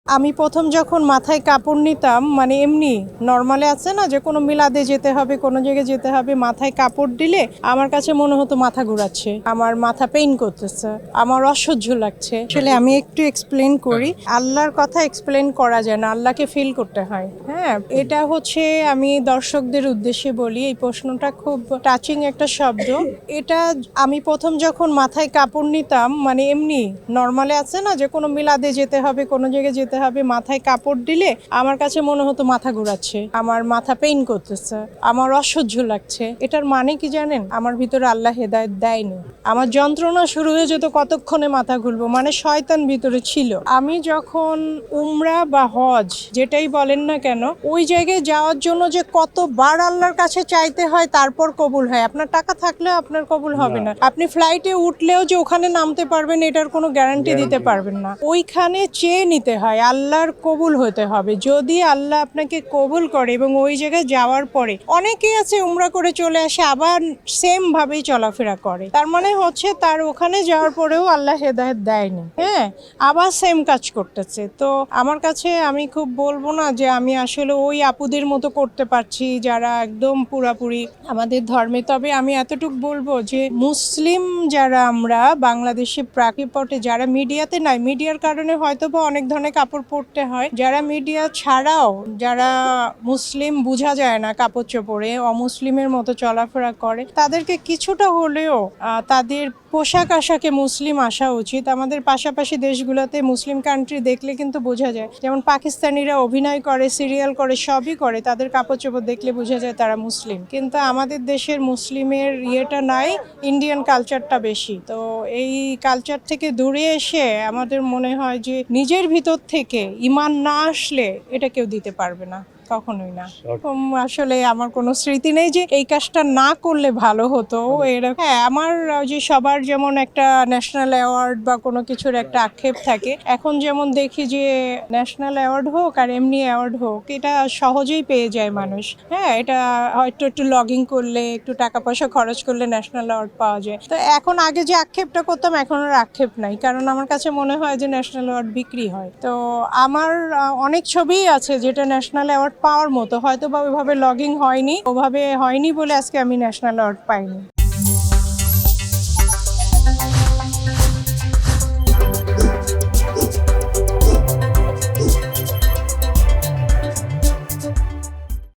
আমি প্রথম যখন মাথায় কাপড় নিতাম মানে এমনি নর্মালে আছে না যে কোনো মিলাদে যেতে হবে কোনো জায়গায় যেতে হবে মাথায় কাপড় দিলে আমার কাছে মনে হতো মাথা ঘোরাচ্ছে আমার মাথা পেইন করতেছে আমার অসহ্য লাগছে আসলে আমি একটু এক্সপ্লেন করি আল্লাহর কথা এক্সপ্লেন করা যায় না আল্লাহকে ফিল করতে হয় হ্যাঁ এটা হচ্ছে আমি দর্শকদের উদ্দেশ্যে বলি এই প্রশ্নটা খুব টাচিং একটা শব্দ এটা আমি প্রথম যখন মাথায় কাপড় নিতাম মানে এমনি নর্মালে আছে না যে কোনো মিলাদে যেতে হবে কোনো জায়গায় যেতে হবে মাথায় কাপড় দিলে আমার কাছে মনে হতো মাথা ঘোরাচ্ছে আমার মাথা পেইন করতেছে আমার অসহ্য লাগছে এটার মানে কি জানেন আমার ভিতরে আল্লাহ হেদায়েত দেয়নি আমার যন্ত্রণা শুরু হয়ে যেত কতক্ষণে মাথা ঘুরবো মানে শয়তান ভিতরে ছিল আমি যখন উমরা বা হজ যেটাই বলেন না কেন ওই জায়গায় যাওয়ার জন্য যে কতবার আল্লাহর কাছে চাইতে হয় তারপর কবুল হয় আপনার টাকা থাকলেও আপনার কবুল হবে না আপনি ফ্লাইটে উঠলেও যে ওখানে নামতে পারবেন এটার কোনো গ্যারান্টি দিতে পারবেন না ওইখানে চেয়ে নিতে হয় আল্লাহর কবুল হতে হবে যদি আল্লাহ আপনাকে কবুল করে এবং ওই জায়গায় যাওয়ার পরে অনেকেই আছে উমরা করে চলে আসে আবার সেম ভাবেই চলাফেরা করে তার মানে হচ্ছে তার ওখানে যাওয়ার পরেও আল্লাহ হেদায়েত দেয়নি হ্যাঁ আবার সেম কাজ করতেছে তো আমার কাছে আমি খুব বলবো না যে আমি আসলে ওই আপুদের মতো করতে পারছি যারা একদম পুরাপুরি আমাদের ধর্মে তবে আমি এতটুকু বলবো যে মুসলিম যারা আমরা বাংলাদেশে প্রেক্ষাপটে যারা মিডিয়াতে নাই মিডিয়ার কারণে হয়তো বা অনেক ধরনের কাপড় পরতে হয় যারা মিডিয়া ছাড়াও যারা মুসলিম বোঝা যায় না কাপড় চোপড়ে অমুসলিমের মতো চলাফেরা করে তাদেরকে কিছুটা হলেও তাদের পোশাক আশাকে মুসলিম আসা উচিত আমাদের পাশাপাশি দেশগুলোতে মুসলিম কান্ট্রি দেখলে কিন্তু বোঝা যায় যেমন পাকিস্তানিরা অভিনয় করে সিরিয়াল করে সবই করে তাদের কাপড় চোপড় দেখলে বোঝা যায় তারা মুসলিম কিন্তু আমাদের দেশের মুসলিমের ইয়েটা নাই ইন্ডিয়ান কালচারটা বেশি তো এই কালচার থেকে দূরে এসে আমাদের মনে হয় যে নিজের ভিতর থেকে ঈমান না আসলে এটা কেউ দিতে পারবে না কখনোই না আসলে আমার কোনো স্মৃতি নেই যে এই কাজটা না করলে ভালো হতো এরকম হ্যাঁ আমার যে সবার যেমন একটা ন্যাশনাল অ্যাওয়ার্ড বা কোনো কিছুর একটা আক্ষেপ থাকে এখন যেমন দেখি যে ন্যাশনাল অ্যাওয়ার্ড হোক আর এমনি অ্যাওয়ার্ড হোক এটা সহজেই পেয়ে যায় মানুষ হ্যাঁ এটা হয়তো একটু লগিং করলে একটু টাকা পয়সা খরচ করলে ন্যাশনাল অ্যাওয়ার্ড পাওয়া যায় তো এখন আগে যে আক্ষেপটা করতাম এখন আর আক্ষেপ নাই কারণ আমার কাছে মনে হয় যে ন্যাশনাল অ্যাওয়ার্ড বিক্রি হয় তো আমার অনেক ছবিই আছে যেটা ন্যাশনাল অ্যাওয়ার্ড পাওয়ার মতো হয়তো বা ওইভাবে লগিং হয়নি ওভাবে হয়নি বলে আজকে আমি ন্যাশনাল অ্যাওয়ার্ড পাইনি